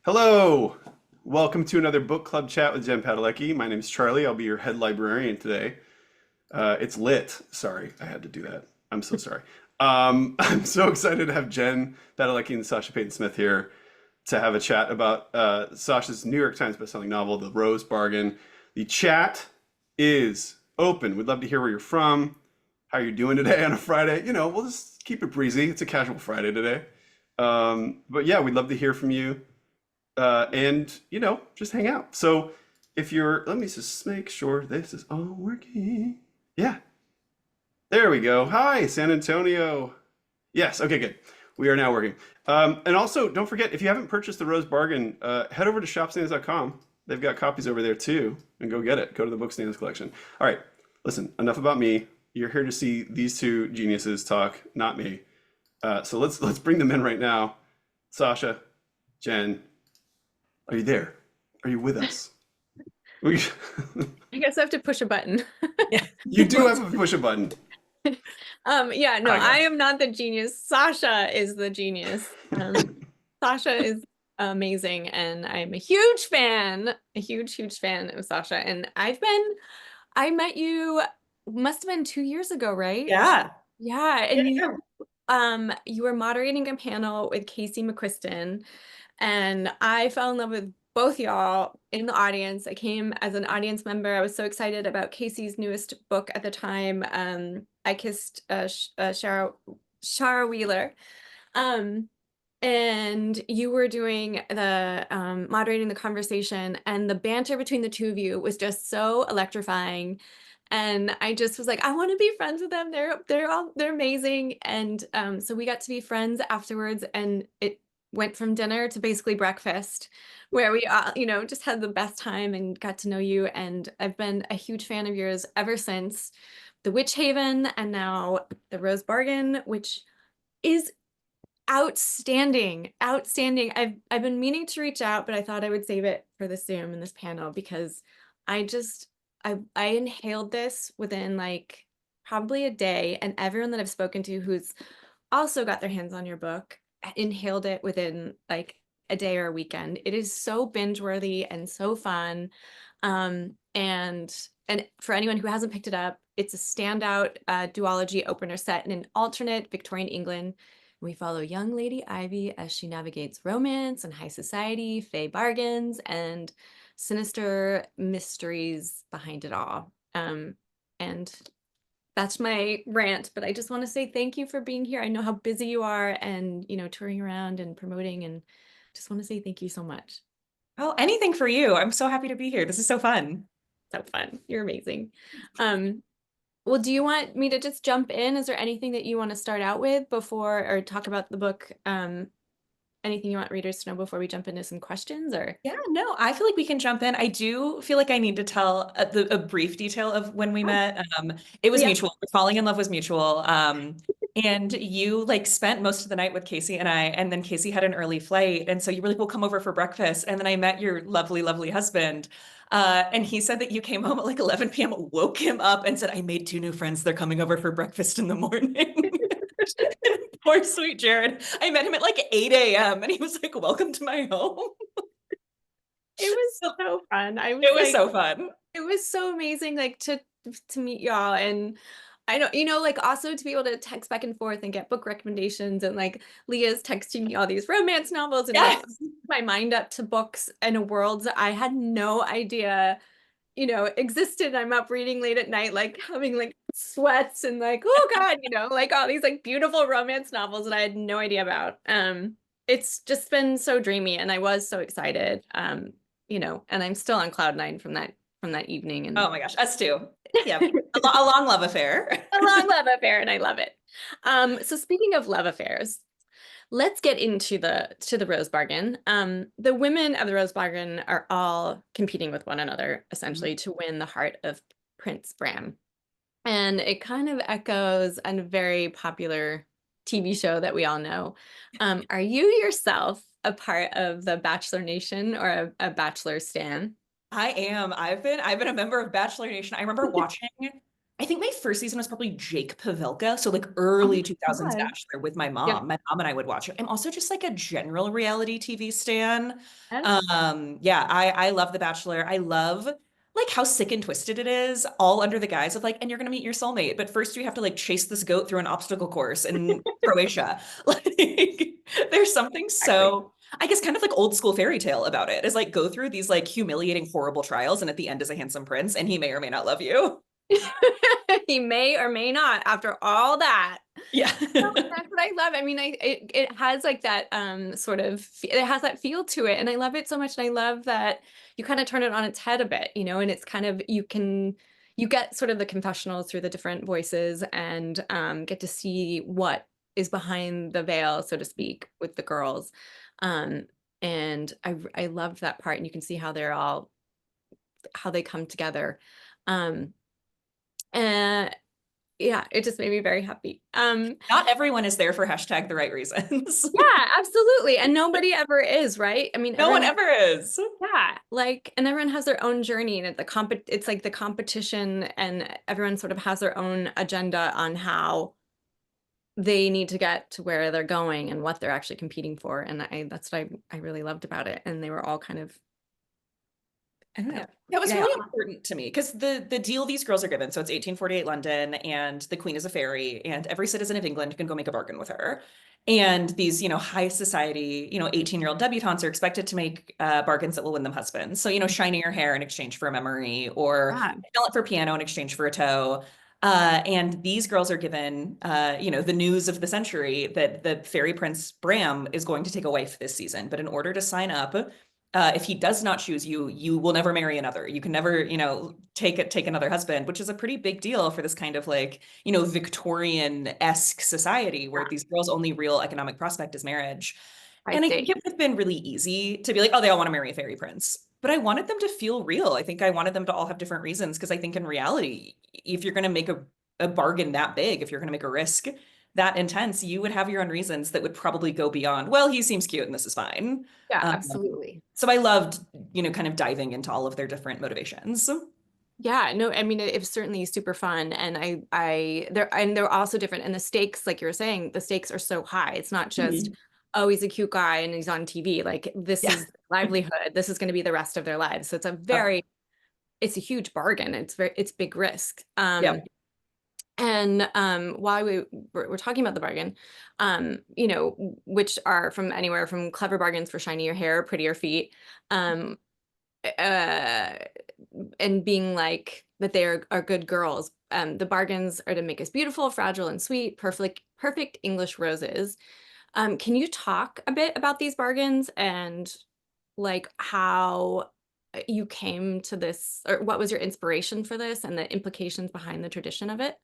Hello! Welcome to another book club chat with Gen Padalecki. My name is Charlie. I'll be your head librarian today. It's lit. Sorry, I had to do that. I'm so sorry. I'm so excited to have Jen Padalecki and Sasha Peyton Smith here to have a chat about Sasha's New York Times bestselling novel, The Rose Bargain. The chat is open. We'd love to hear where you're from, how you're doing today on a Friday. We'll just keep it breezy. It's a casual Friday today. But yeah, we'd love to hear from you and just hang out. So if you're, let me just make sure this is all working. Yeah, there we go. Hi, San Antonio. Yes, okay, good. We are now working. And also, don't forget, if you haven't purchased the Rose Bargain, head over to shopstands.com. They've got copies over there too, and go get it. Go to the Bookstands collection. All right, listen, enough about me. You're here to see these two geniuses talk, not me. So let's bring them in right now. Sasha, Jen, are you there? Are you with us? We, I guess I have to push a button. Yeah. You do have to push a button. Yeah, no, Hi, I guys. am not the genius. Sasha is the genius. Sasha is amazing, and I'm a huge fan, a huge fan of Sasha. And I met you, must have been 2 years ago, right? Yeah. Yeah, and Yeah. you were moderating a panel with Casey McQuiston, and I fell in love with both y'all in the audience. I came as an audience member. I was so excited about Casey's newest book at the time. I Kissed Shara Wheeler. Um, and you were doing the moderating the conversation, and the banter between the two of you was just so electrifying. And I just was like, I want to be friends with them. They're amazing. And so we got to be friends afterwards, and it went from dinner to basically breakfast, where we all, just had the best time and got to know you. And I've been a huge fan of yours ever since The Witch Haven and now The Rose Bargain, which is outstanding. I've been meaning to reach out, but I thought I would save it for the Zoom and this panel because I just I inhaled this within like probably a day, and everyone that I've spoken to who's also got their hands on your book inhaled it within like a day or a weekend. It is so binge worthy and so fun. And for anyone who hasn't picked it up, it's a standout duology opener set in an alternate Victorian England. We follow young Lady Ivy as she navigates romance and high society, fey bargains, and sinister mysteries behind it all. And that's my rant, but I just want to say thank you for being here. I know how busy you are and, touring around and promoting, and just want to say thank you so much. Oh, anything for you. I'm so happy to be here. This is so fun. So fun. You're amazing. Well, do you want me to just jump in? Is there anything that you want to start out with before or talk about the book? Anything you want readers to know before we jump into some questions or? Yeah, no, I feel like we can jump in. I do feel like I need to tell a brief detail of when we met. It was Yeah. mutual. Falling in love was mutual. And you like spent most of the night with Casey and I, and then Casey had an early flight. And so you were like, we'll come over for breakfast. And then I met your lovely, lovely husband. And he said that you came home at like 11 p.m., woke him up and said, I made two new friends. They're coming over for breakfast in the morning. Poor sweet Jared. I met him at like 8 a.m. and he was like, welcome to my home. It was so fun. It was so fun. It was so amazing, like to meet y'all. And I don't, like also to be able to text back and forth and get book recommendations, and like Leah's texting me all these romance novels and like Yes. my mind up to books in a world that I had no idea, existed. I'm up reading late at night, like having like sweats and like, oh God, like all these like beautiful romance novels that I had no idea about. It's just been so dreamy, and I was so excited. And I'm still on cloud nine from that evening. And Oh my gosh, us too. Yeah, a long love affair. a long love affair, and I love it. So speaking of love affairs, let's get into the Rose Bargain. The women of the Rose Bargain are all competing with one another, essentially, to win the heart of Prince Bram. And it kind of echoes a very popular TV show that we all know. Are you yourself a part of the Bachelor Nation or a Bachelor stan? I am. I've been a member of Bachelor Nation. I remember watching I think my first season was probably Jake Pavelka. So like Oh early my 2000s God. Bachelor with my Yep. mom. My mom and I would watch it. I'm also just like a general reality TV stan. Yes. Yeah, I love The Bachelor. I love like how sick and twisted it is, all under the guise of like, and you're gonna meet your soulmate, but first you have to like chase this goat through an obstacle course in Croatia. Like there's something Exactly. so I guess kind of like old school fairy tale about it is like go through these like humiliating, horrible trials, and at the end is a handsome prince, and he may or may not love you. He may or may not after all that. Yeah. No, that's what I love. I mean, it has like that sort of it has that feel to it, and I love it so much. And I love that you kind of turn it on its head a bit, you know, and it's kind of you get sort of the confessionals through the different voices and get to see what is behind the veil, so to speak, with the girls. Um, and I loved that part, and you can see how how they come together. Um, and yeah, it just made me very happy. Not everyone is there for hashtag the right reasons. Yeah, absolutely. And nobody ever is, right? I mean, No one everyone, ever is. yeah, like, and everyone has their own journey and it's like the competition and everyone sort of has their own agenda on how they need to get to where they're going and what they're actually competing for. And that's what I really loved about it. And they were all kind of, I don't know. That was Yeah. really important to me because the deal these girls are given, so it's 1848 London, and the queen is a fairy, and every citizen of England can go make a bargain with her. And these, high society, 18-year-old debutantes are expected to make bargains that will win them husbands. So, shiny your hair in exchange for a memory, or Yeah, sell it for piano in exchange for a toe. And these girls are given, the news of the century that the fairy prince Bram is going to take a wife this season. But in order to sign up, if he does not choose you, you will never marry another. You can never, take another husband, which is a pretty big deal for this kind of like, Victorian-esque society where yeah, these girls' only real economic prospect is marriage. I And I think see. it would have been really easy to be like, oh, they all want to marry a fairy prince. But I wanted them to feel real. I think I wanted them to all have different reasons because I think in reality, if you're going to make a bargain that big, if you're going to make a risk that intense, you would have your own reasons that would probably go beyond, well, he seems cute and this is fine. Yeah, Um, absolutely. so I loved, kind of diving into all of their different motivations. Yeah, no, I mean it was certainly super fun, and they're also different, and the stakes, like you were saying, the stakes are so high. It's not just, Mhm. oh, he's a cute guy and he's on TV. Like this Yeah. is livelihood. This is going to be the rest of their lives. So Oh, it's a huge bargain. It's big risk. yeah. And while we're talking about the bargain, which are from anywhere from clever bargains for shinier hair, prettier feet, um, uh and being like that they are good girls. The bargains are to make us beautiful, fragile, and sweet, perfect English roses. Can you talk a bit about these bargains and like how you came to this, or what was your inspiration for this and the implications behind the tradition of it?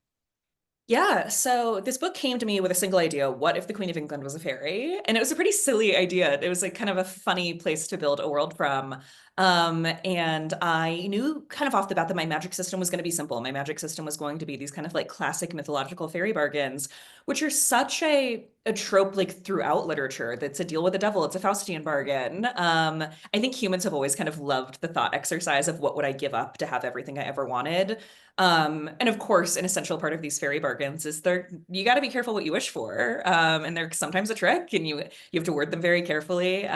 Yeah, so this book came to me with a single idea. What if the Queen of England was a fairy? And it was a pretty silly idea. It was like kind of a funny place to build a world from. And I knew kind of off the bat that my magic system was going to be simple. My magic system was going to be these kind of like classic mythological fairy bargains, which are such a trope like throughout literature. That's a deal with the devil. It's a Faustian bargain. I think humans have always kind of loved the thought exercise of what would I give up to have everything I ever wanted. And of course, an essential part of these fairy bargains is you got to be careful what you wish for. And they're sometimes a trick, and you have to word them very carefully.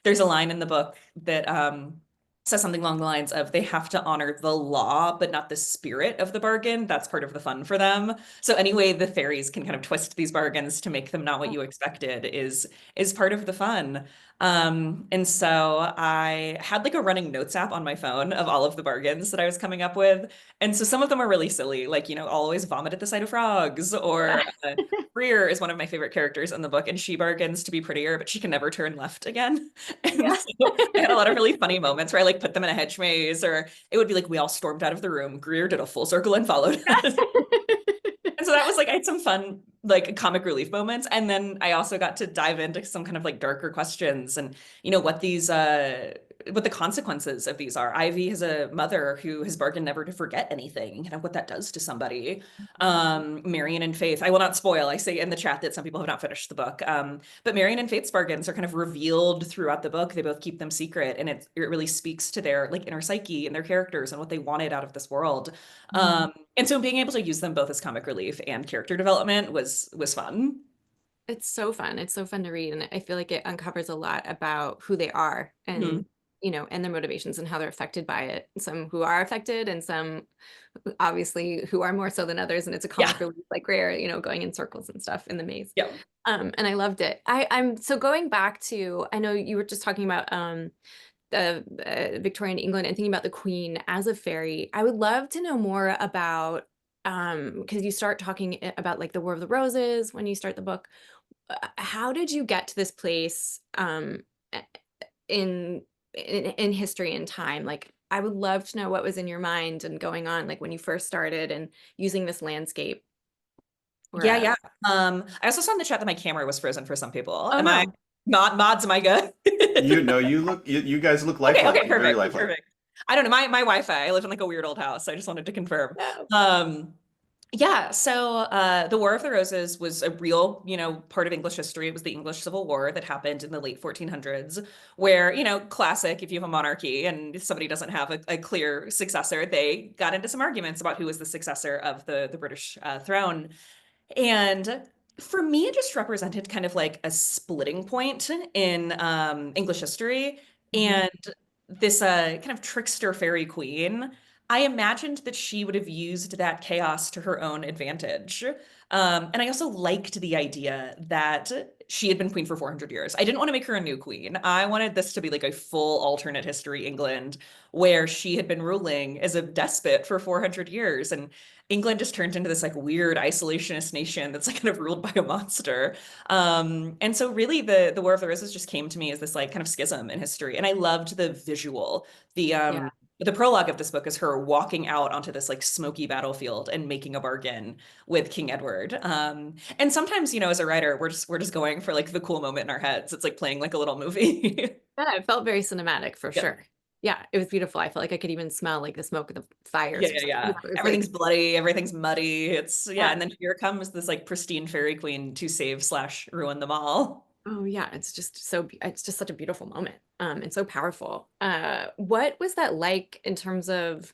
There's a line in the book that says something along the lines of they have to honor the law, but not the spirit of the bargain. That's part of the fun for them. So anyway, the fairies can kind of twist these bargains to make them not what you expected is part of the fun. And so I had like a running notes app on my phone of all of the bargains that I was coming up with. And so some of them are really silly, like, always vomit at the sight of frogs, or Greer is one of my favorite characters in the book, and she bargains to be prettier, but she can never turn left again. And Yeah. so I had a lot of really funny moments where I like put them in a hedge maze, or it would be like we all stormed out of the room. Greer did a full circle and followed us. And so that was like, I had some fun, like comic relief moments. And then I also got to dive into some kind of like darker questions and, what these what the consequences of these are. Ivy has a mother who has bargained never to forget anything, and what that does to somebody. Marion and Faith, I will not spoil, I say in the chat that some people have not finished the book. But Marion and Faith's bargains are kind of revealed throughout the book. They both keep them secret, and it really speaks to their like inner psyche and their characters and what they wanted out of this world. And so being able to use them both as comic relief and character development was fun. It's so fun. It's so fun to read. And I feel like it uncovers a lot about who they are and, you know, and their motivations and how they're affected by it. Some who are affected and some obviously who are more so than others. And it's a comic relief, like rare, you know, going in circles and stuff in the maze. Yeah. And I loved it. I'm so going back to, I know you were just talking about the Victorian England and thinking about the Queen as a fairy. I would love to know more about, because you start talking about like the War of the Roses when you start the book. How did you get to this place in history and time? Like, I would love to know what was in your mind and going on, like when you first started and using this landscape. Yeah. I also saw in the chat that my camera was frozen for some people. Oh, Am no. I not mods? Am I good? You guys look lifelike. Okay, Very perfect. lifelike. Perfect. I don't know. My Wi-Fi, I live in like a weird old house. I just wanted to confirm. Yeah, so the War of the Roses was a real, you know, part of English history. It was the English Civil War that happened in the late 1400s, where, you know, classic, if you have a monarchy and somebody doesn't have a clear successor, they got into some arguments about who was the successor of the British throne. And for me, it just represented kind of like a splitting point in English history. And this kind of trickster fairy queen, I imagined that she would have used that chaos to her own advantage. And I also liked the idea that she had been queen for 400 years. I didn't want to make her a new queen. I wanted this to be like a full alternate history England where she had been ruling as a despot for 400 years. And England just turned into this like weird isolationist nation that's like kind of ruled by a monster. And so really the War of the Roses just came to me as this like kind of schism in history. And I loved the visual. The prologue of this book is her walking out onto this like smoky battlefield and making a bargain with King Edward. And sometimes, you know, as a writer, we're just going for like the cool moment in our heads. It's like playing like a little movie. Yeah, it felt very cinematic for sure. Yeah, it was beautiful. I felt like I could even smell like the smoke of the fires. Yeah. Everything's bloody, everything's muddy. It's and then here comes this like pristine fairy queen to save / ruin them all. Oh yeah, it's just such a beautiful moment. And so powerful. What was that like in terms of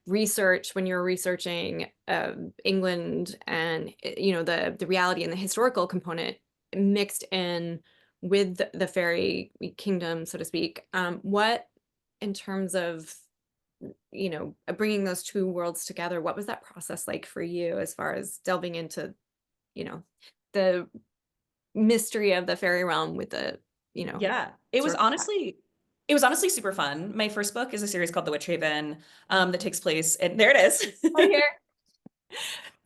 research when you were researching England and you know the reality and the historical component mixed in with the fairy kingdom, so to speak? What in terms of, you know, bringing those two worlds together, what was that process like for you as far as delving into, you know, the mystery of the fairy realm with the, you know. It was honestly super fun. My first book is a series called The Witch Haven that takes place, and there it is. Right here.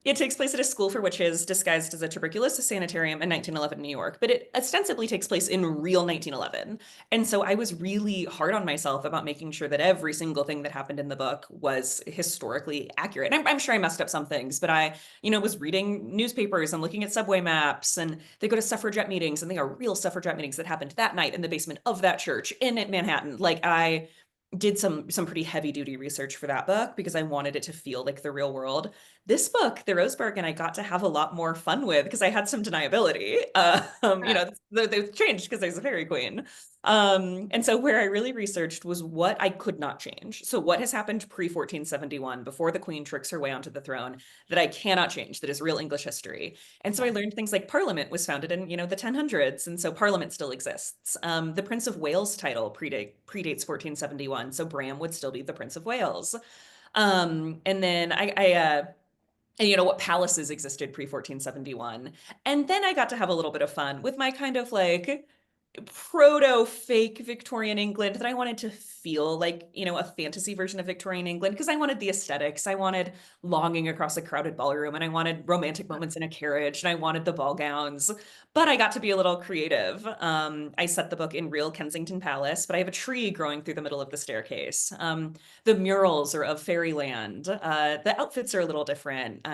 It takes place at a school for witches disguised as a tuberculosis sanitarium in 1911 New York, but it ostensibly takes place in real 1911. And so I was really hard on myself about making sure that every single thing that happened in the book was historically accurate. And I'm sure I messed up some things, but I, you know, was reading newspapers and looking at subway maps, and they go to suffragette meetings, and they are real suffragette meetings that happened that night in the basement of that church in Manhattan. Like I did some pretty heavy duty research for that book because I wanted it to feel like the real world. This book, The Rose Bargain, I got to have a lot more fun with because I had some deniability. You know, they've changed because there's a fairy queen. And so where I really researched was what I could not change. So what has happened pre-1471, before the queen tricks her way onto the throne, that I cannot change, that is real English history. And so I learned things like Parliament was founded in, you know, the 1000s. And so Parliament still exists. The Prince of Wales title predates 1471. So Bram would still be the Prince of Wales. And then and you know what palaces existed pre-1471. And then I got to have a little bit of fun with my kind of like proto-fake Victorian England that I wanted to feel like, you know, a fantasy version of Victorian England because I wanted the aesthetics. I wanted longing across a crowded ballroom, and I wanted romantic moments in a carriage, and I wanted the ball gowns, but I got to be a little creative. I set the book in real Kensington Palace, but I have a tree growing through the middle of the staircase. The murals are of fairyland. The outfits are a little different.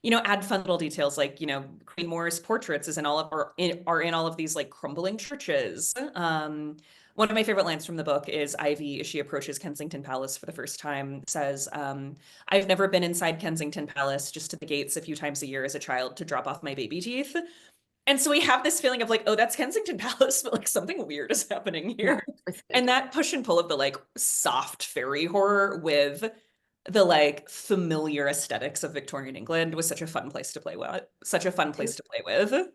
add fun little details like, Queen Moore's portraits is in all of are in all of these like crumbling churches. One of my favorite lines from the book is Ivy, as she approaches Kensington Palace for the first time, says, I've never been inside Kensington Palace, just to the gates a few times a year as a child to drop off my baby teeth. And so we have this feeling of like, oh, that's Kensington Palace, but like something weird is happening Yeah, here. it's And big. that push and pull of the like soft fairy horror with the like familiar aesthetics of Victorian England was such a fun place to play with, such a fun place to play with.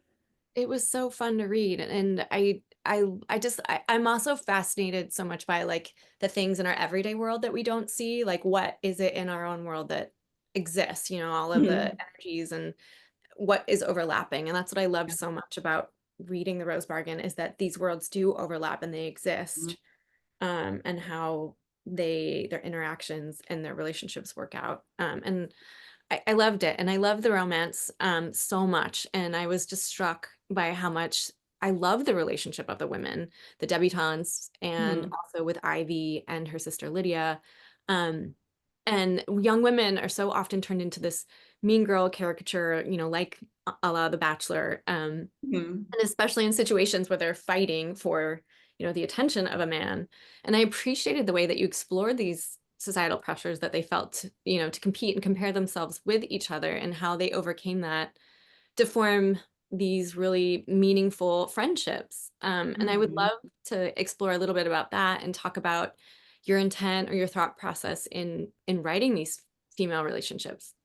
It was so fun to read, and I'm also fascinated so much by like the things in our everyday world that we don't see. Like, what is it in our own world that exists? All of the Mhm. energies and what is overlapping. And that's what I loved so much about reading The Rose Bargain, is that these worlds do overlap and they exist, and how their interactions and their relationships work out. And I loved it, and I love the romance so much. And I was just struck by how much I love the relationship of the women, the debutantes, and Mhm. also with Ivy and her sister Lydia. Um, and young women are so often turned into this mean girl caricature, like a la The Bachelor, Mhm. and especially in situations where they're fighting for, the attention of a man. And I appreciated the way that you explored these societal pressures that they felt, to compete and compare themselves with each other, and how they overcame that to form these really meaningful friendships. And I would Mhm. love to explore a little bit about that and talk about your intent or your thought process in writing these female relationships.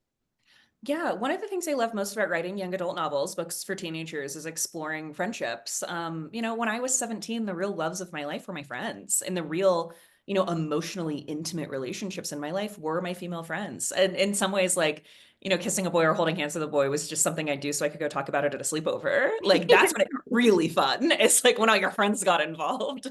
Yeah, one of the things I love most about writing young adult novels, books for teenagers, is exploring friendships. When I was 17, the real loves of my life were my friends, and the real, emotionally intimate relationships in my life were my female friends. And in some ways, like, kissing a boy or holding hands with a boy was just something I do so I could go talk about it at a sleepover. Like that's when it got really fun. It's like when all your friends got involved.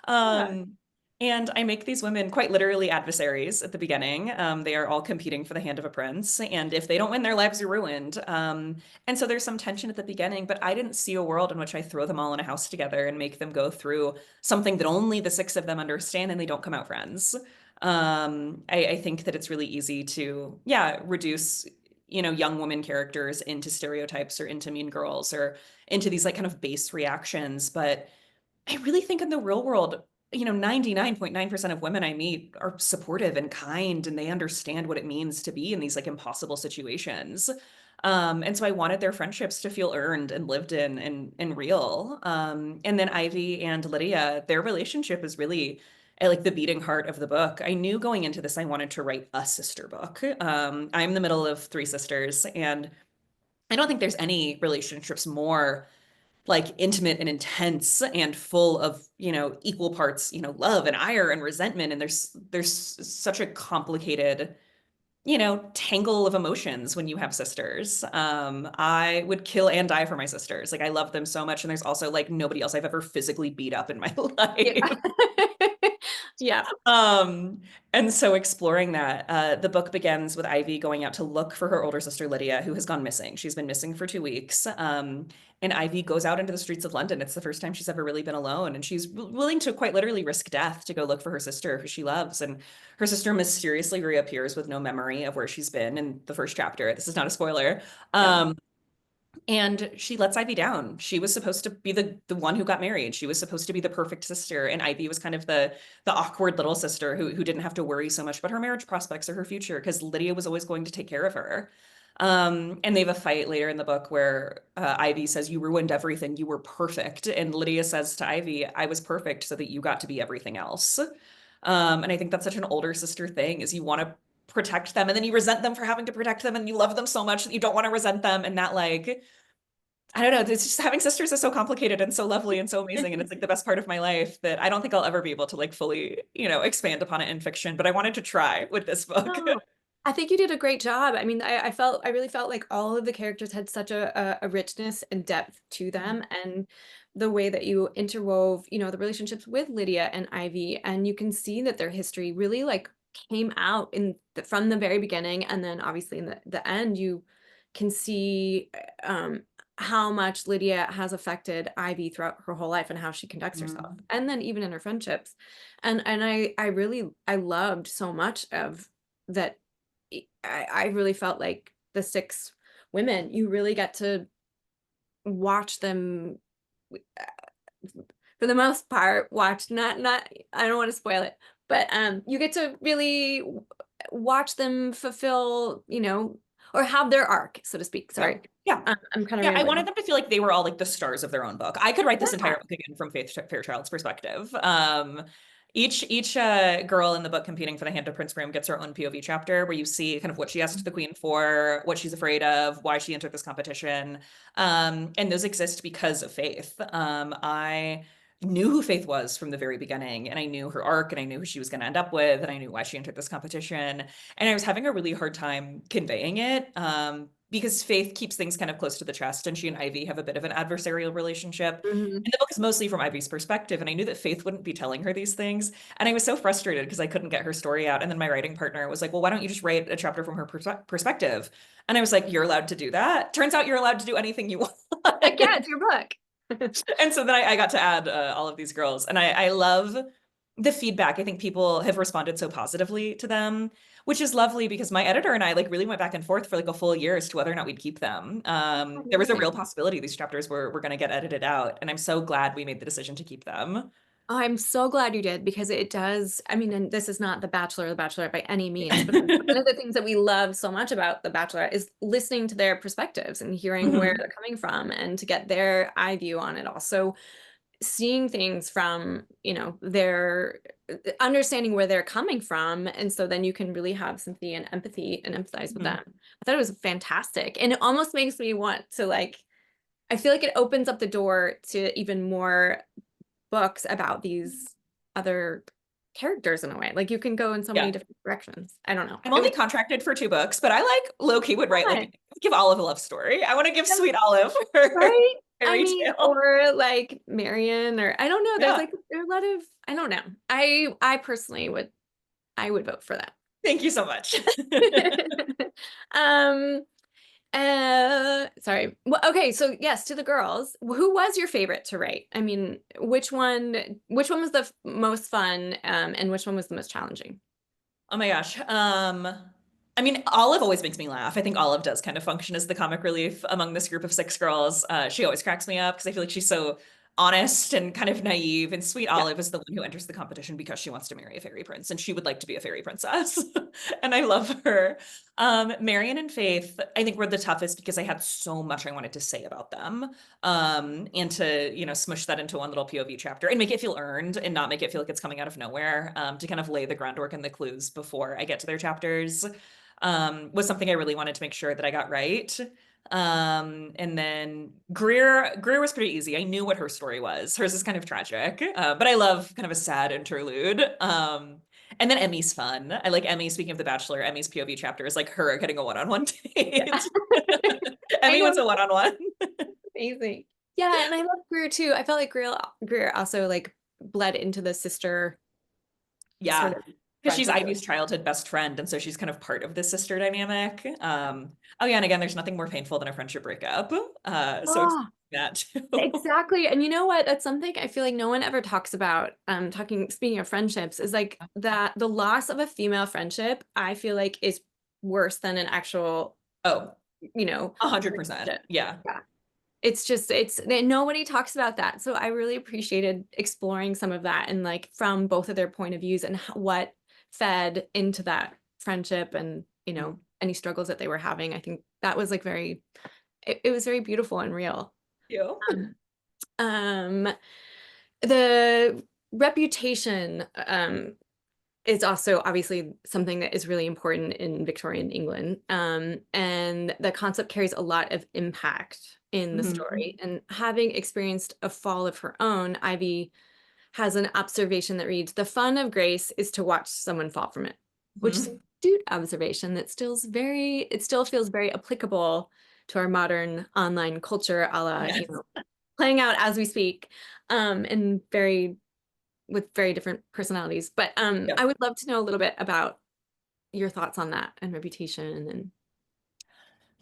Yeah. Um, and I make these women quite literally adversaries at the beginning. They are all competing for the hand of a prince. And if they don't win, their lives are ruined. And so there's some tension at the beginning, but I didn't see a world in which I throw them all in a house together and make them go through something that only the six of them understand and they don't come out friends. I think that it's really easy to, yeah, reduce, young woman characters into stereotypes or into mean girls or into these like kind of base reactions. But I really think in the real world, 99.9% of women I meet are supportive and kind, and they understand what it means to be in these like impossible situations. And so I wanted their friendships to feel earned and lived in and real. And then Ivy and Lydia, their relationship is really at like the beating heart of the book. I knew going into this I wanted to write a sister book. I'm the middle of three sisters, and I don't think there's any relationships more like intimate and intense and full of equal parts love and ire and resentment, and there's such a complicated tangle of emotions when you have sisters. I would kill and die for my sisters. Like I love them so much, and there's also like nobody else I've ever physically beat up in my Yeah. life. Yeah. Um, and so exploring that, the book begins with Ivy going out to look for her older sister Lydia, who has gone missing. She's been missing for 2 weeks. And Ivy goes out into the streets of London. It's the first time she's ever really been alone, and she's willing to quite literally risk death to go look for her sister, who she loves. And her sister mysteriously reappears with no memory of where she's been in the first chapter. This is not a spoiler. Yeah. And she lets Ivy down. She was supposed to be the one who got married. She was supposed to be the perfect sister, and Ivy was kind of the awkward little sister who didn't have to worry so much about her marriage prospects or her future because Lydia was always going to take care of her. And they have a fight later in the book where Ivy says, "You ruined everything. You were perfect," and Lydia says to Ivy, "I was perfect so that you got to be everything else." And I think that's such an older sister thing: is you want to protect them, and then you resent them for having to protect them, and you love them so much that you don't want to resent them, and that like I don't know. It's just having sisters is so complicated and so lovely and so amazing. And it's like the best part of my life that I don't think I'll ever be able to like fully, expand upon it in fiction, but I wanted to try with this book. No, I think you did a great job. I mean, I really felt like all of the characters had such a richness and depth to them, and the way that you interwove, the relationships with Lydia and Ivy, and you can see that their history really like came out from the very beginning, and then obviously in the end, you can see how much Lydia has affected Ivy throughout her whole life and how she conducts herself, Mm. and then even in her friendships. And I loved so much of that. I really felt like the six women, you really get to watch them, for the most part, not I don't want to spoil it, but you get to really watch them fulfill, or have their arc, so to speak. Sorry. Yeah. I'm kind of Yeah, I rambling. wanted them to feel like they were all like the stars of their own book. I could write this entire Yeah. book again from Faith Fairchild's perspective. Each girl in the book competing for the Hand of Prince Graham gets her own POV chapter where you see kind of what she asked the queen for, what she's afraid of, why she entered this competition. And those exist because of Faith. I knew who Faith was from the very beginning, and I knew her arc, and I knew who she was going to end up with, and I knew why she entered this competition. And I was having a really hard time conveying it. Because Faith keeps things kind of close to the chest, and she and Ivy have a bit of an adversarial relationship. Mhm. And the book is mostly from Ivy's perspective, and I knew that Faith wouldn't be telling her these things. And I was so frustrated because I couldn't get her story out. And then my writing partner was like, well, why don't you just write a chapter from her perspective? And I was like, you're allowed to do that? Turns out you're allowed to do anything you want. Like, yeah, it's your book. And so then I got to add all of these girls, and I love the feedback. I think people have responded so positively to them, which is lovely because my editor and I like really went back and forth for like a full year as to whether or not we'd keep them. There was a real possibility these chapters were going to get edited out, and I'm so glad we made the decision to keep them. Oh, I'm so glad you did, because it does. I mean, and this is not The Bachelor or The Bachelorette by any means, but one of the things that we love so much about The Bachelorette is listening to their perspectives and hearing where they're coming from, and to get their eye view on it. Also, seeing things from, their understanding where they're coming from, and so then you can really have sympathy and empathy and empathize with them. I thought it was fantastic, and it almost makes me want to, like, I feel like it opens up the door to even more books about these other characters in a way. Like, you can go in so many different directions. I don't know. I'm only contracted for 2 books, but I like low-key would write like give Olive a love story. I want to give Sweet Olive her Right? fairy tale. Or like Marion, or I don't know. There's Yeah. there are a lot of, I don't know. I personally would vote for that. Thank you so much. Um Sorry. Well, okay, so yes, to the girls, who was your favorite to write? I mean, which one was the most fun, and which one was the most challenging? Oh my gosh. I mean, Olive always makes me laugh. I think Olive does kind of function as the comic relief among this group of 6 girls. She always cracks me up because I feel like she's so honest and kind of naive. And Sweet Olive is the one who enters the competition because she wants to marry a fairy prince, and she would like to be a fairy princess. And I love her. Marion and Faith, I think, were the toughest because I had so much I wanted to say about them. And to, smush that into one little POV chapter and make it feel earned and not make it feel like it's coming out of nowhere, to kind of lay the groundwork and the clues before I get to their chapters, was something I really wanted to make sure that I got right. And then Greer was pretty easy. I knew what her story was. Hers is kind of tragic, but I love kind of a sad interlude. And then Emmy's fun. I like Emmy. Speaking of The Bachelor, Emmy's POV chapter is like her getting a one-on-one date. Emmy wants a one-on-one. Amazing. Yeah, and I love Greer too. I felt like Greer also like bled into the sister. Yeah. sort of Because she's friendship. Ivy's childhood best friend, and so she's kind of part of this sister dynamic. Oh yeah, and again, there's nothing more painful than a friendship breakup. So Oh, that too. exactly. And you know what? That's something I feel like no one ever talks about. Speaking of friendships, is like that the loss of a female friendship, I feel like, is worse than an actual, Oh, 100%. relationship. Yeah. Yeah. Nobody talks about that. So I really appreciated exploring some of that, and like from both of their point of views, and what fed into that friendship, and any struggles that they were having. I think that was like it was very beautiful and real. You. The reputation is also obviously something that is really important in Victorian England. And the concept carries a lot of impact in the story. And having experienced a fall of her own, Ivy has an observation that reads, "The fun of grace is to watch someone fall from it," which is an astute observation that still feels very applicable to our modern online culture, a la, playing out as we speak, and with very different personalities. But I would love to know a little bit about your thoughts on that and reputation. And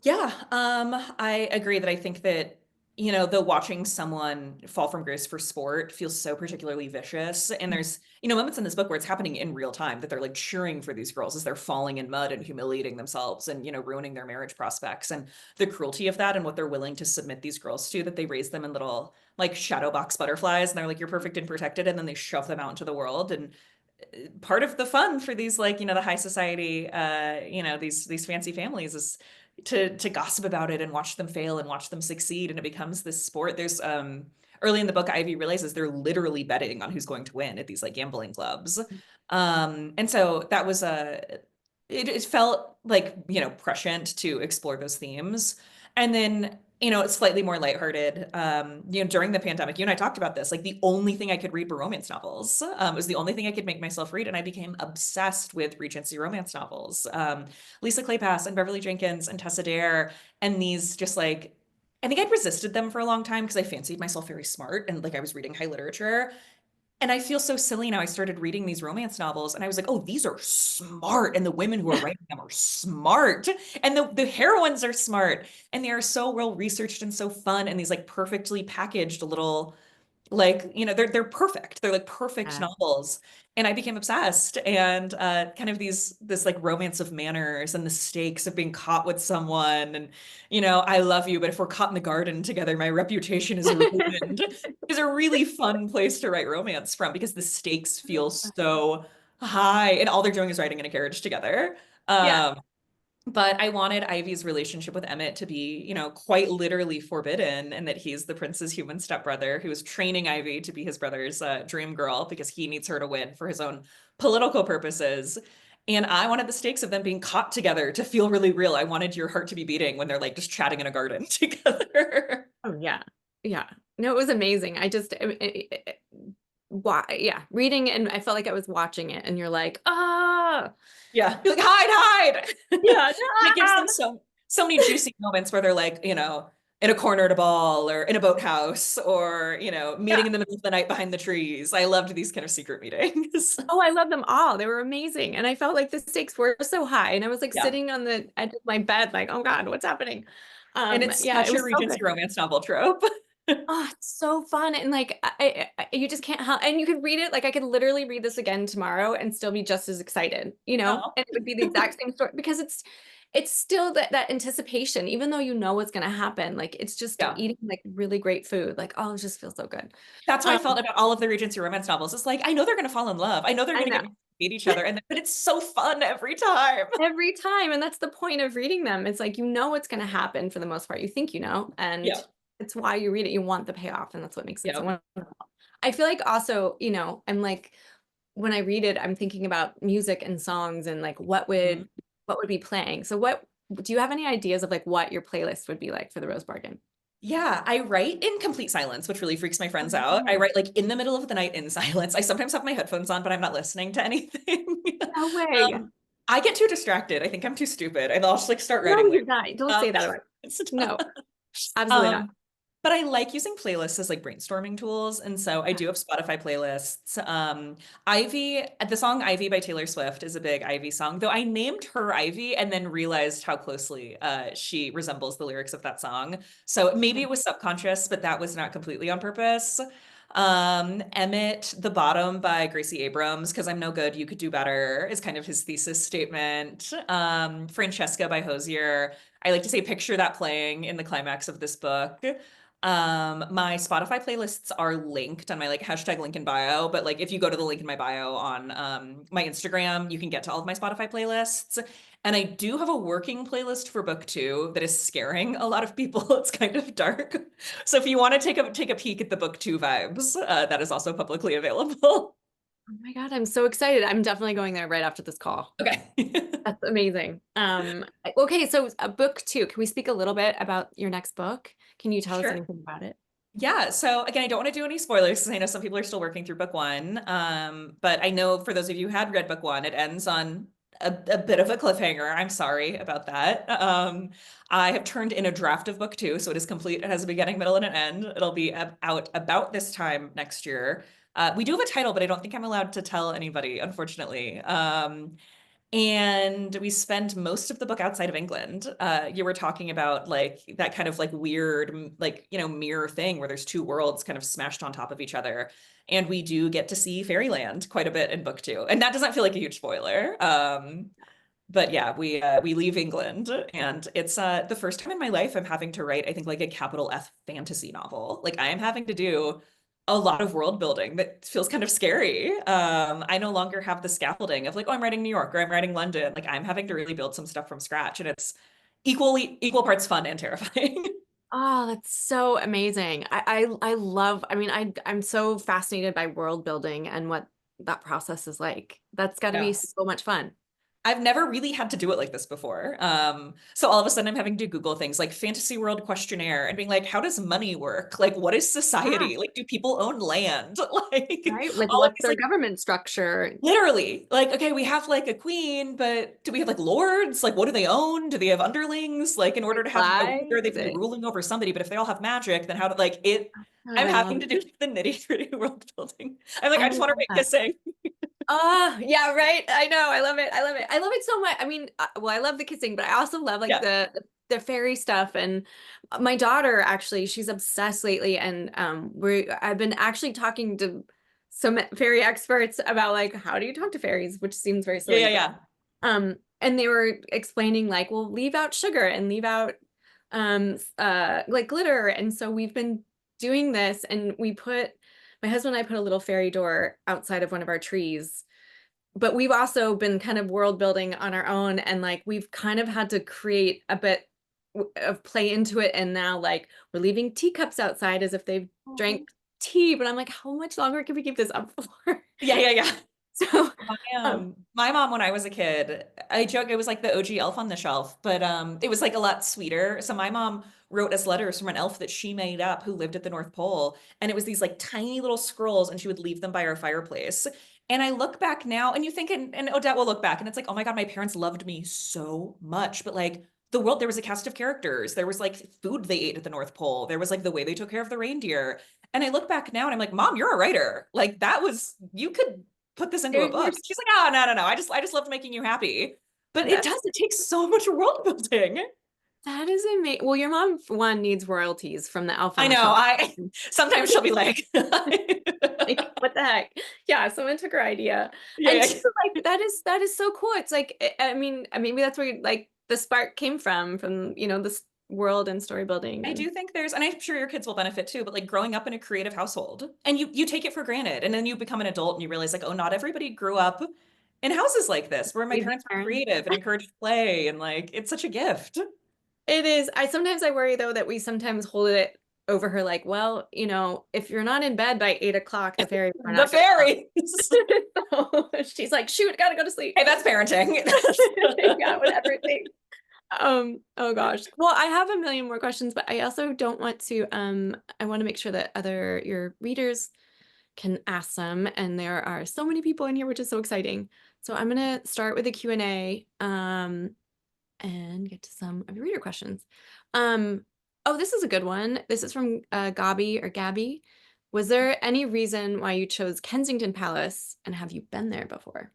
Yeah, I agree that I think that you know, the watching someone fall from grace for sport feels so particularly vicious. And there's, you know, moments in this book where it's happening in real time that they're like cheering for these girls as they're falling in mud and humiliating themselves and, you know, ruining their marriage prospects. And the cruelty of that and what they're willing to submit these girls to, that they raise them in little like shadow box butterflies and they're like, you're perfect and protected. And then they shove them out into the world. And part of the fun for these, like, you know, the high society, you know, these fancy families is to gossip about it and watch them fail and watch them succeed, and it becomes this sport. There's early in the book, Ivy realizes they're literally betting on who's going to win at these like gambling clubs. And so that was it felt like, you know, prescient to explore those themes. And then, you know, it's slightly more lighthearted. You know, during the pandemic, you and I talked about this, like the only thing I could read were romance novels. It was the only thing I could make myself read. And I became obsessed with Regency romance novels. Lisa Kleypas and Beverly Jenkins and Tessa Dare, and these just like, I think I'd resisted them for a long time because I fancied myself very smart and like I was reading high literature. And I feel so silly now. I started reading these romance novels and I was like, oh, these are smart. And the women who are writing them are smart. And the heroines are smart. And they are so well researched and so fun. And these like perfectly packaged little, like, you know, they're perfect. They're like perfect Yeah. novels. And I became obsessed, and kind of this like romance of manners and the stakes of being caught with someone. And, you know, I love you, but if we're caught in the garden together, my reputation is ruined. Is a really fun place to write romance from because the stakes feel so high and all they're doing is riding in a carriage together. Yeah. But I wanted Ivy's relationship with Emmett to be, you know, quite literally forbidden, and that he's the prince's human stepbrother who is training Ivy to be his brother's dream girl because he needs her to win for his own political purposes. And I wanted the stakes of them being caught together to feel really real. I wanted your heart to be beating when they're like just chatting in a garden together. Oh yeah. Yeah. No, it was amazing. I just why yeah, reading and I felt like I was watching it and you're like, ah, Yeah. You're like, hide, hide. yeah, It gives them so many juicy moments where they're like, you know, in a corner at a ball or in a boathouse or, you know, meeting yeah. in the middle of the night behind the trees. I loved these kind of secret meetings. Oh, I love them all. They were amazing. And I felt like the stakes were so high. And I was like Yeah. sitting on the edge of my bed, like, oh God, what's happening? And it's Yeah, it such a was so Regency good. romance novel trope. Oh, it's so fun. And like you just can't help and you could read it, like I could literally read this again tomorrow and still be just as excited, you know? Oh, And it would be the exact same story because it's still that anticipation, even though you know what's gonna happen. Like it's just yeah. eating like really great food. Like, oh, it just feels so good. That's how I Um, felt about all of the Regency romance novels. It's like, I know they're going to fall in love. I know they're I going to know. get hate each other. But it's so fun every time. Every time, and that's the point of reading them. It's like you know what's gonna happen for the most part. You think you know, and Yeah. it's why you read it. You want the payoff, and that's what makes it so Yeah. wonderful. I feel like also, you know, I'm like when I read it, I'm thinking about music and songs and like Mhm. what would be playing. So what do you have any ideas of like what your playlist would be like for the Rose Bargain? Yeah, I write in complete silence, which really freaks my friends out. I Oh, write like in the middle of the night in silence. I sometimes have my headphones on, but I'm not listening to anything. no way. I get too distracted. I think I'm too stupid, and I'll just like start No, writing you're lyrics. not. Don't Um, say that about no, it's- absolutely not. um, but I like using playlists as like brainstorming tools. And so I do have Spotify playlists. Ivy, the song Ivy by Taylor Swift is a big Ivy song, though I named her Ivy and then realized how closely she resembles the lyrics of that song. So maybe it was subconscious, but that was not completely on purpose. Emmett, The Bottom by Gracie Abrams, because I'm no good, you could do better, is kind of his thesis statement. Francesca by Hosier. I like to say picture that playing in the climax of this book. My Spotify playlists are linked on my like hashtag link in bio, but like if you go to the link in my bio on my Instagram, you can get to all of my Spotify playlists. And I do have a working playlist for book 2 that is scaring a lot of people. It's kind of dark. So if you want to take a peek at the book 2 vibes, that is also publicly available. Oh my God, I'm so excited. I'm definitely going there right after this call. Okay. That's amazing. Okay, so book 2, can we speak a little bit about your next book? Can you tell us Sure. anything about it? Yeah, so again, I don't want to do any spoilers because I know some people are still working through book 1. But I know for those of you who had read book 1, it ends on a bit of a cliffhanger. I'm sorry about that. I have turned in a draft of book 2, so it is complete. It has a beginning, middle, and an end. It'll be out about this time next year. We do have a title, but I don't think I'm allowed to tell anybody, unfortunately. And we spend most of the book outside of England. You were talking about like that kind of like weird, like, you know, mirror thing where there's two worlds kind of smashed on top of each other. And we do get to see fairyland quite a bit in book two. And that doesn't feel like a huge spoiler. But yeah, we leave England, and it's the first time in my life I'm having to write, I think, like a capital F fantasy novel. Like I am having to do a lot of world building that feels kind of scary. I no longer have the scaffolding of like, oh, I'm writing New York or I'm writing London. Like I'm having to really build some stuff from scratch, and it's equal parts fun and terrifying. Oh, that's so amazing. I love, I mean, I'm so fascinated by world building and what that process is like. That's got to be Yeah. so much fun. I've never really had to do it like this before. So all of a sudden I'm having to Google things like fantasy world questionnaire and being like, how does money work? Like, what is Yeah, society? Like, do people own land? Like right? Like all of what's these their like government structure? literally like, okay, we have like a queen, but do we have like lords? Like, what do they own? Do they have underlings? Like in They order to have a ruler, they flies? have to be ruling over somebody. But if they all have magic, then how do like it, God, I'm I love having to do it. the nitty-gritty world building. I'm like, I I just want to love write that. kissing. Oh, yeah, right. I know. I love it. I love it. I love it so much. I mean, well, I love the kissing, but I also love like Yeah. the fairy stuff. And my daughter actually, she's obsessed lately. And I've been actually talking to some fairy experts about like how do you talk to fairies, which seems very Yeah, silly, yeah, but yeah. and they were explaining like, well, leave out sugar and leave out like glitter. And so we've been doing this, and my husband and I put a little fairy door outside of one of our trees, but we've also been kind of world building on our own, and like we've kind of had to create a bit of play into it. And now like we're leaving teacups outside as if they've drank tea, but I'm like, how much longer can we keep this up for? Yeah, yeah, yeah. So My mom, when I was a kid, I joke it was like the OG elf on the shelf, but it was like a lot sweeter. So my mom wrote us letters from an elf that she made up who lived at the North Pole. And it was these like tiny little scrolls, and she would leave them by our fireplace. And I look back now, and you think, and Odette will look back, and it's like, oh my God, my parents loved me so much. But like the world, there was a cast of characters. There was like food they ate at the North Pole. There was like the way they took care of the reindeer. And I look back now and I'm like, Mom, you're a writer. Like that was, you could put this into a you're book. She's like, oh, no, no, no. I just loved making you happy. But it that's does, it takes so much world building. that is amazing. Well, your mom for one needs royalties from the elf on I the know. shelf. Sometimes she'll be like, Like, what the heck? Yeah, someone took her idea. yeah, And yeah. too, like that is so cool. It's like I mean, maybe that's where like the spark came from, this world and story building I and do think there's, and I'm sure your kids will benefit too, but like growing up in a creative household and you take it for granted. And then you become an adult and you realize like, oh, not everybody grew up in houses like this where my leave their parents were parents. creative and encouraged play. And like, it's such a gift. It is. I worry though that we sometimes hold it over her like, well, if you're not in bed by 8 o'clock, the fairies are The not gonna fairies. come. So she's like, shoot, gotta go to sleep. Hey, that's parenting. Yeah, whatever it takes. Oh gosh. Well, I have a million more questions, but I also don't want to, I want to make sure that your readers can ask them. And there are so many people in here, which is so exciting. So I'm going to start with a Q&A, and get to some of your reader questions. Oh, this is a good one. This is from Gabi or Gabby. Was there any reason why you chose Kensington Palace, and have you been there before?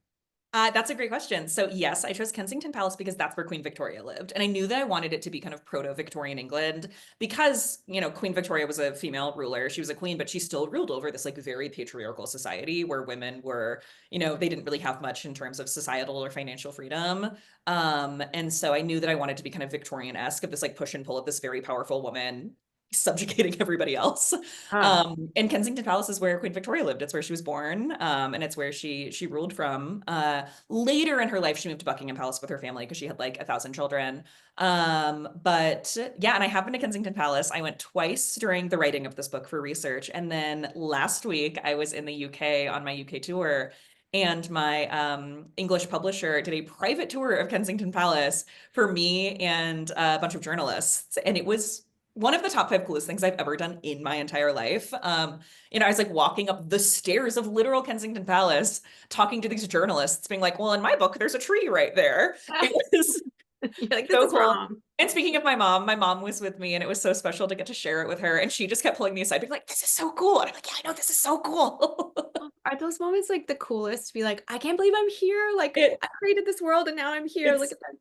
That's a great question. So yes, I chose Kensington Palace because that's where Queen Victoria lived. And I knew that I wanted it to be kind of proto-Victorian England because, Queen Victoria was a female ruler. She was a queen, but she still ruled over this like very patriarchal society where women were, they didn't really have much in terms of societal or financial freedom. And so I knew that I wanted to be kind of Victorian-esque of this like push and pull of this very powerful woman subjugating everybody else. Ah, And Kensington Palace is where Queen Victoria lived. It's where she was born, and it's where she ruled from. Later in her life, she moved to Buckingham Palace with her family because she had like 1,000 children. But yeah, and I have been to Kensington Palace. I went twice during the writing of this book for research, and then last week I was in the UK on my UK tour. And my English publisher did a private tour of Kensington Palace for me and a bunch of journalists. And it was one of the top 5 coolest things I've ever done in my entire life. I was like walking up the stairs of literal Kensington Palace, talking to these journalists, being like, well, in my book, there's a tree right there. It was You're like, this So is cool. wrong. And speaking of my mom was with me and it was so special to get to share it with her. And she just kept pulling me aside, being like, this is so cool. And I'm like, yeah, I know, this is so cool. Are those moments like the coolest to be like, I can't believe I'm here. Like It, I created this world and now I'm here. Look it's at that.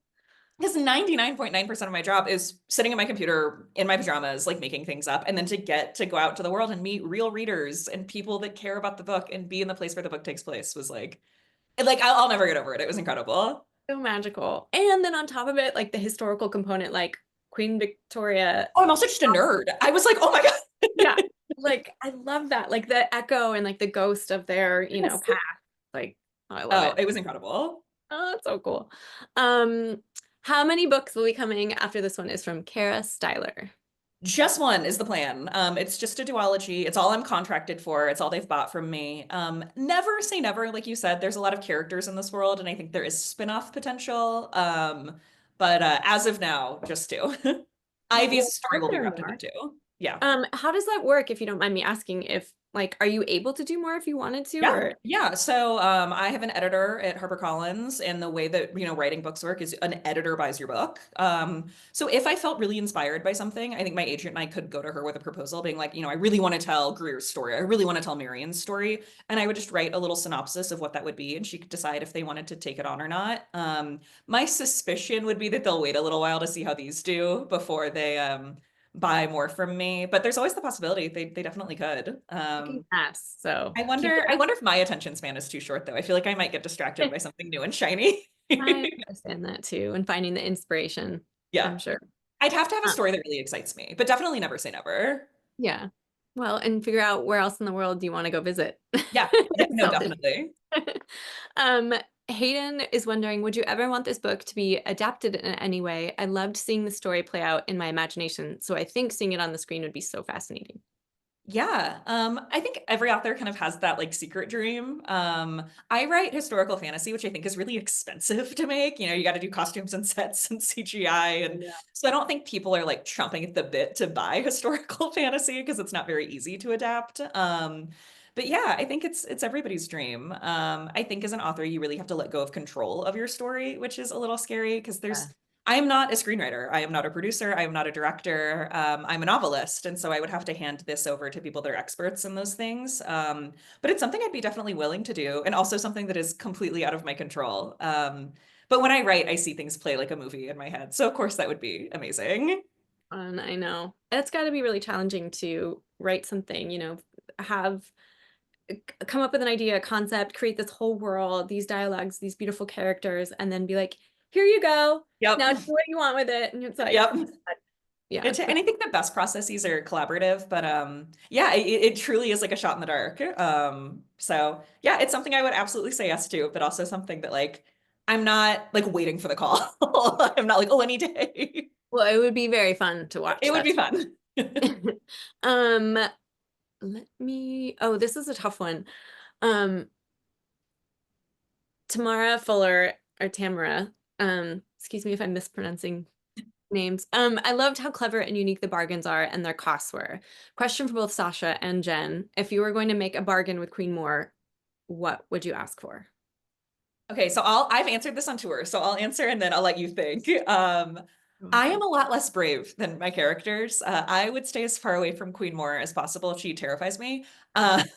because 99.9% of my job is sitting in my computer in my pajamas, like making things up, and then to get to go out to the world and meet real readers and people that care about the book and be in the place where the book takes place was like I'll never get over it. It was incredible. So magical. And then on top of it, like the historical component, like Queen Victoria. Oh, I'm also just a nerd. I was like, oh my God. Yeah. Like I love that. Like the echo and like the ghost of their, Yes. past. Like, oh, I love Oh, it. it was incredible. Oh, that's so cool. How many books will be coming after this one is from Kara Styler? Just one is the plan. It's just a duology. It's all I'm contracted for. It's all they've bought from me. Never say never, like you said. There's a lot of characters in this world, and I think there is spin-off potential. But as of now, just two. Ivy's story Are will be there wrapped up more? in two. Yeah. How does that work if you don't mind me asking? If like, are you able to do more if you wanted to, Yeah, or yeah. So I have an editor at HarperCollins, and the way that writing books work is an editor buys your book. So if I felt really inspired by something, I think my agent and I could go to her with a proposal, being like, I really want to tell Greer's story. I really want to tell Marion's story, and I would just write a little synopsis of what that would be, and she could decide if they wanted to take it on or not. My suspicion would be that they'll wait a little while to see how these do before they buy more from me, but there's always the possibility they definitely could. yes? So I wonder if my attention span is too short though. I feel like I might get distracted by something new and shiny. I understand that too, and finding the inspiration. Yeah. I'm sure. I'd have to have a Uh, story that really excites me, but definitely never say never. yeah. Well, and figure out where else in the world do you want to go visit. Yeah. Yeah, no, Selfish. definitely. Um, Hayden is wondering, would you ever want this book to be adapted in any way? I loved seeing the story play out in my imagination, so I think seeing it on the screen would be so fascinating. Yeah. I think every author kind of has that like secret dream. I write historical fantasy, which I think is really expensive to make. You got to do costumes and sets and CGI. And Yeah. so I don't think people are like chomping at the bit to buy historical fantasy because it's not very easy to adapt. But yeah, I think it's everybody's dream. I think as an author, you really have to let go of control of your story, which is a little scary because I am not a screenwriter. I am not a producer. I am not a director. I'm a novelist. And so I would have to hand this over to people that are experts in those things. But it's something I'd be definitely willing to do, and also something that is completely out of my control. But when I write, I see things play like a movie in my head. So of course that would be amazing. I know. It's got to be really challenging to write something, have come up with an idea, a concept, create this whole world, these dialogues, these beautiful characters, and then be like, here you go. Yep. Now do what you want with it. And it's like, Yep. yeah. And I think the best processes are collaborative, but yeah, it truly is like a shot in the dark. So yeah, it's something I would absolutely say yes to, but also something that like I'm not like waiting for the call. I'm not like, oh, any day. Well, it would be very fun to watch. It would be fun. Um, this is a tough one. Tamara Fuller or Tamara, excuse me if I'm mispronouncing names. I loved how clever and unique the bargains are and their costs were. Question for both Sasha and Jen. If you were going to make a bargain with Queen Moore, what would you ask for? Okay, so I've answered this on tour, so I'll answer and then I'll let you think. I am a lot less brave than my characters. I would stay as far away from Queen Moore as possible. She terrifies me. But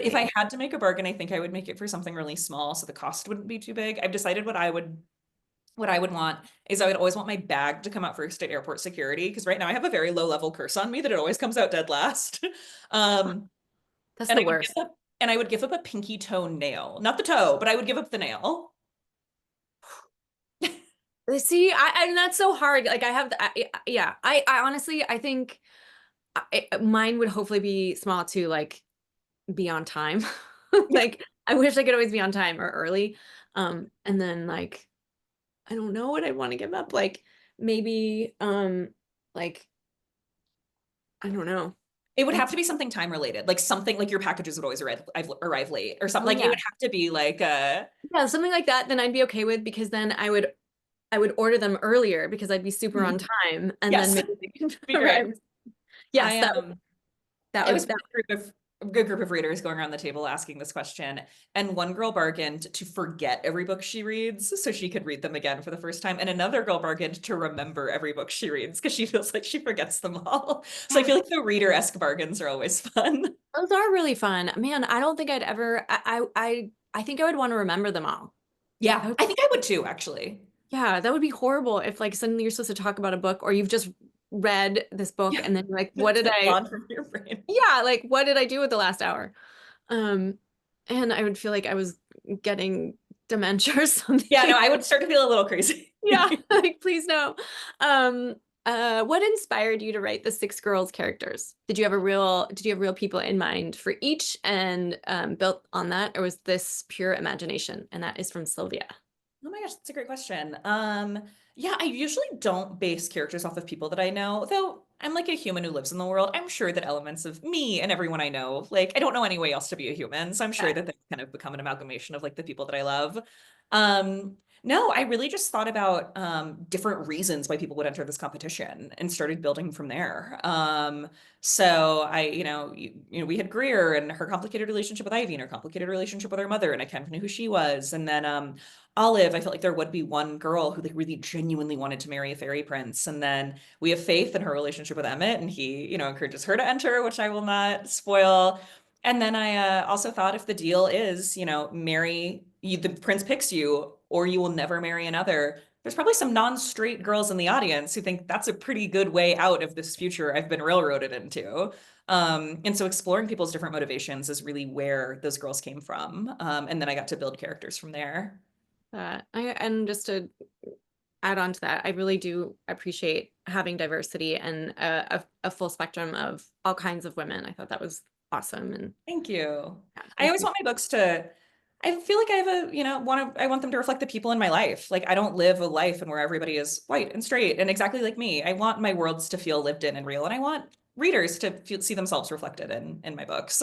if I had to make a bargain, I think I would make it for something really small so the cost wouldn't be too big. I've decided what I would want is I would always want my bag to come out first at airport security, because right now I have a very low level curse on me that it always comes out dead last. That's and the worst. I would give up a pinky toe nail, not the toe, but I would give up the nail. See, and that's so hard. Like I have, yeah, I honestly, I think mine would hopefully be small to like be on time. Like I wish I could always be on time or early. And then like, I don't know what I'd want to give up. Like maybe, like, I don't know. It would have to be something time related, like something like your packages would always arrive late or something. Oh, Like yeah. it would have to be like Yeah, something like that. Then I'd be okay with, because then I would order them earlier because I'd be super on time, and yes, then maybe they can be great. arrive. Yes, I that I was would. with a group of good group of readers going around the table asking this question. And one girl bargained to forget every book she reads so she could read them again for the first time. And another girl bargained to remember every book she reads because she feels like she forgets them all. So I feel like the reader-esque bargains are always fun. Those are really fun. Man, I don't think I'd ever, I think I would want to remember them all. Yeah, I think I would too, actually. Yeah, that would be horrible if like suddenly you're supposed to talk about a book or you've just read this book and then you're like, what did I, Gone from your brain. yeah, like what did I do with the last hour? And I would feel like I was getting dementia or something. Yeah, no, I would start to feel a little crazy. Yeah, like please no. What inspired you to write the six girls characters? Did you have real people in mind for each and built on that, or was this pure imagination? And that is from Sylvia. Oh my gosh, that's a great question. Yeah, I usually don't base characters off of people that I know, though I'm like a human who lives in the world. I'm sure that elements of me and everyone I know, like I don't know any way else to be a human, so I'm sure that they kind of become an amalgamation of like the people that I love. No, I really just thought about different reasons why people would enter this competition and started building from there. So we had Greer and her complicated relationship with Ivy and her complicated relationship with her mother, and I kind of knew who she was. And then Olive, I felt like there would be one girl who like really genuinely wanted to marry a fairy prince. And then we have Faith in her relationship with Emmett, and he, encourages her to enter, which I will not spoil. And then I also thought if the deal is, marry you, the prince picks you, or you will never marry another. There's probably some non-straight girls in the audience who think that's a pretty good way out of this future I've been railroaded into. And so exploring people's different motivations is really where those girls came from. And then I got to build characters from there. And just to add on to that, I really do appreciate having diversity and a full spectrum of all kinds of women. I thought that was awesome. And thank you. yeah, I always want my books to, I feel like I have I want them to reflect the people in my life. Like I don't live a life and where everybody is white and straight and exactly like me. I want my worlds to feel lived in and real, and I want readers to see themselves reflected in my books.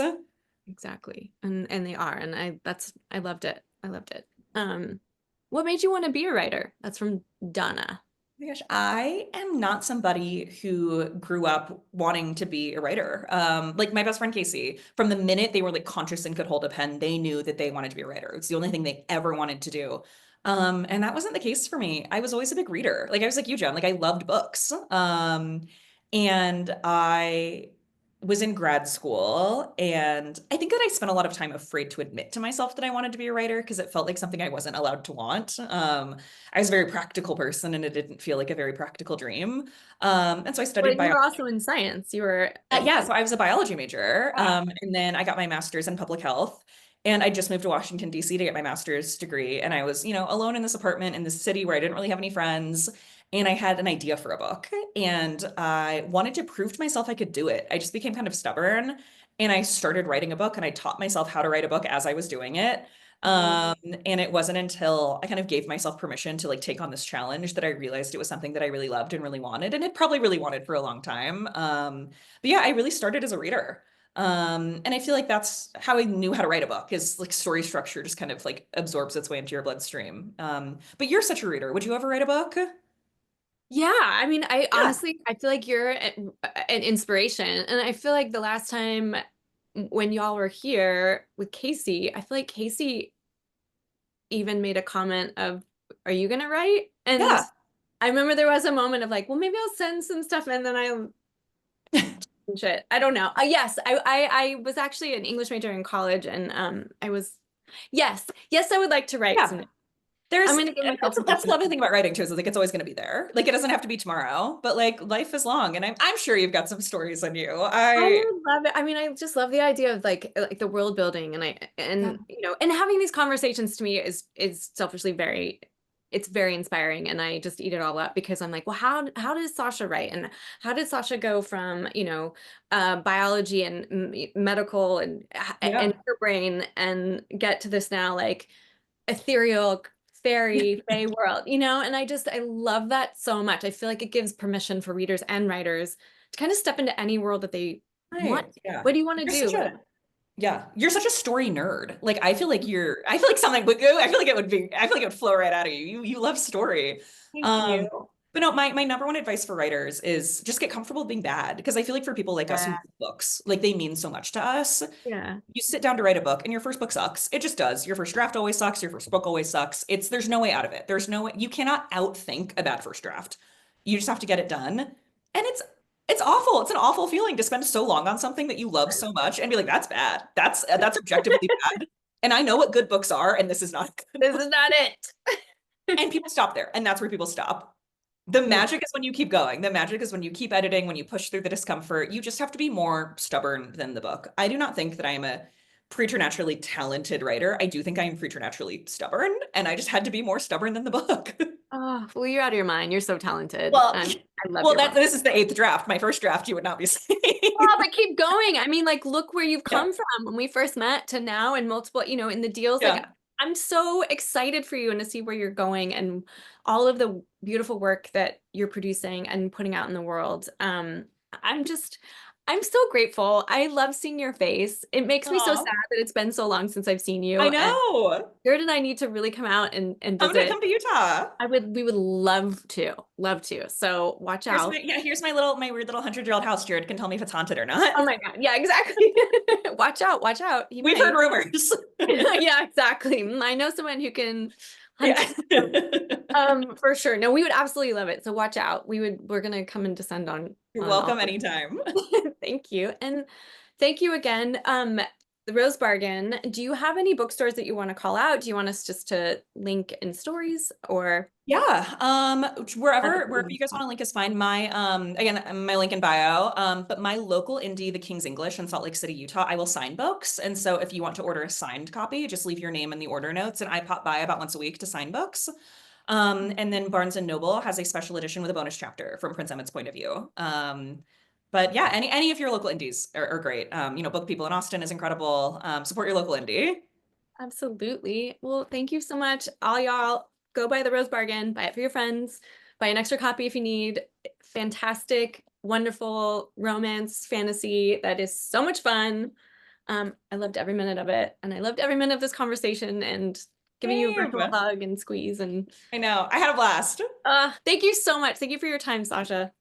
Exactly. And they are. And I loved it. I loved it. What made you want to be a writer? That's from Donna. Oh my gosh, I am not somebody who grew up wanting to be a writer. Like my best friend Casey, from the minute they were like conscious and could hold a pen, they knew that they wanted to be a writer. It's the only thing they ever wanted to do. And that wasn't the case for me. I was always a big reader. Like I was like you, Jen, like I loved books. And I was in grad school, and I think that I spent a lot of time afraid to admit to myself that I wanted to be a writer because it felt like something I wasn't allowed to want. I was a very practical person, and it didn't feel like a very practical dream. And so I studied But you were also in science. You were yeah, so I was a biology major, and then I got my master's in public health. And I just moved to Washington, D.C. to get my master's degree. And I was, alone in this apartment in this city where I didn't really have any friends. And I had an idea for a book, and I wanted to prove to myself I could do it. I just became kind of stubborn, and I started writing a book, and I taught myself how to write a book as I was doing it. And it wasn't until I kind of gave myself permission to like take on this challenge that I realized it was something that I really loved and really wanted, and it probably really wanted for a long time. But yeah, I really started as a reader. And I feel like that's how I knew how to write a book, is like story structure just kind of like absorbs its way into your bloodstream. But you're such a reader. Would you ever write a book? Yeah, I mean, honestly, I feel like you're an inspiration. And I feel like the last time when y'all were here with Casey, I feel like Casey even made a comment of, are you gonna write? And Yeah. I remember there was a moment of like, well, maybe I'll send some stuff and then shit. I don't know. Yes, I was actually an English major in college, and I was yes, I would like to write some. I'm gonna give myself that's the lovely thing about writing too, is like it's always gonna be there. Like it doesn't have to be tomorrow, but like life is long, and I'm sure you've got some stories in you. I love it. I mean, I just love the idea of like the world building, and and having these conversations to me is selfishly it's very inspiring, and I just eat it all up because I'm like, well, how does Sasha write, and how did Sasha go from biology and medical and her brain and get to this now like ethereal fairy fae world, and I love that so much. I feel like it gives permission for readers and writers to kind of step into any world that they want. Yeah. What do you want to do? Yeah, you're such a story nerd. Like I feel like something would go. I feel like it would flow right out of you. You love story. Thank you. But no, my number one advice for writers is just get comfortable being bad. Because I feel like for people like us who Yeah. write books, like they mean so much to us. Yeah. You sit down to write a book and your first book sucks. It just does. Your first draft always sucks. Your first book always sucks. There's no way out of it. There's no way, you cannot outthink a bad first draft. You just have to get it done. And it's awful. It's an awful feeling to spend so long on something that you love so much and be like, that's bad. That's objectively bad. And I know what good books are, and this is not good. This is not it. And people stop there, and that's where people stop. The magic is when you keep going. The magic is when you keep editing, when you push through the discomfort. You just have to be more stubborn than the book. I do not think that I am a preternaturally talented writer. I do think I am preternaturally stubborn, and I just had to be more stubborn than the book. Oh, well, you're out of your mind. You're so talented. Well, I love your book. this is the 8th draft. My first draft, you would not be saying. Oh, but keep going. I mean, like, look where you've Yeah. come from when we first met to now and multiple, in the deals. Yeah. Like, I'm so excited for you and to see where you're going and all of the beautiful work that you're producing and putting out in the world. I'm so grateful. I love seeing your face. It makes me so Aw. sad that it's been so long since I've seen you. I And know. Jared and I need to really come out and I'm gonna visit. come to Utah. We would love to. So watch out. Here's my weird little 100-year-old house. Jared can tell me if it's haunted or not. Oh my God. Yeah, exactly. Watch out. He We've might. heard rumors. Yeah, exactly. I know someone who can hunt Yeah. for sure. No, we would absolutely love it. So watch out. We're gonna come and descend on. You're on welcome all- anytime. Thank you. And thank you again. The Rose Bargain. Do you have any bookstores that you want to call out? Do you want us just to link in stories or? Yeah. Wherever That's you guys want to link is fine. My again, my link in bio. But my local indie, the King's English in Salt Lake City, Utah, I will sign books. And so if you want to order a signed copy, just leave your name in the order notes and I pop by about once a week to sign books. And then Barnes and Noble has a special edition with a bonus chapter from Prince Emmett's point of view. But yeah, any of your local indies are great. Book People in Austin is incredible. Support your local indie. Absolutely. Well, thank you so much. All y'all go buy the Rose Bargain, buy it for your friends, buy an extra copy if you need. Fantastic, wonderful romance fantasy that is so much fun. I loved every minute of it. And I loved every minute of this conversation and giving you a virtual Same. hug and squeeze. And I know. I had a blast. thank you so much. Thank you for your time, Sasha.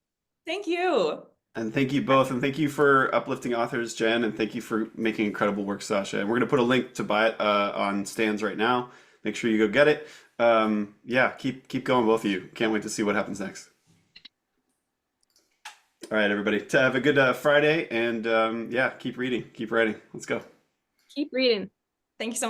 Thank you. And thank you both. And thank you for uplifting authors, Jen. And thank you for making incredible work, Sasha. And we're going to put a link to buy it on stands right now. Make sure you go get it. Yeah, keep going, both of you. Can't wait to see what happens next. All right, everybody. To have a good Friday. And yeah, keep reading, keep writing. Let's go. Keep reading. Thank you so much.